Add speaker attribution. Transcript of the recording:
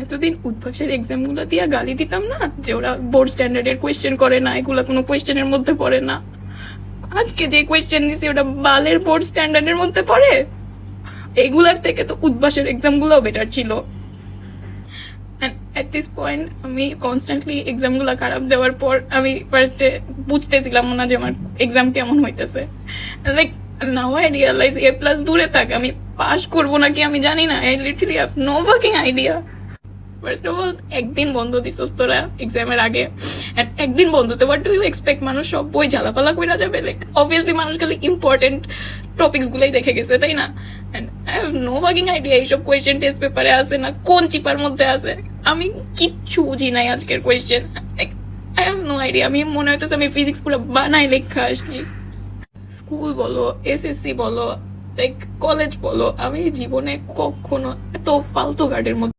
Speaker 1: এতদিন উদ্ভাসের এক্সাম গুলো দিয়ে গালি দিতাম না যে ওরা বোর্ড স্ট্যান্ডার্ডের কোয়েশ্চেন করে না, এগুলা কোনো কোয়েশ্চেনের মধ্যে পড়ে না। আজকে যে কোয়েশ্চেন দিছি ওটা বালের বোর্ড স্ট্যান্ডার্ডের মধ্যে পড়ে। এগুলার থেকে তো উদ্ভাসের এক্সাম গুলো বেটার ছিল। এট দিস পয়েন্ট আমি কনস্ট্যান্টলি এক্সাম গুলা খারাপ দেওয়ার পর আমি ফার্স্টে বুঝতেছিলাম না যে আমার এক্সাম কেমন হইতেছে। Like now I realise A plus দূরে থাক, আমি পাস করবো নাকি আমি জানি না। I literally have no working idea. First of all একদিন বন্ধ দিছস তোরা এক্সামের আগে, একদিন বন্ধতে হোয়াট ডু ইউ এক্সপেক্ট? মানুষ সব বই ঝালাপালা কইরা যাবে? লাইক অবভিয়াসলি মানুষ খালি ইম্পর্টেন্ট টপিকস গুলাই দেখে গেছে, তাই না? And I have no working idea এইসব কোয়েশ্চেন টেস্ট পেপারে আছে না কোন চিপার মধ্যে আছে। আমি কিচ্ছু বুঝি নাই আজকের question. I have no idea. আমি মনে হইতেছে আমি ফিজিক্স পুরো বানাই লেখা আসছি। স্কুল বলো, এসএসসি বলো, লাইক কলেজ বলো, আমি জীবনে কখনো এত ফালতু গার্ডের মধ্যে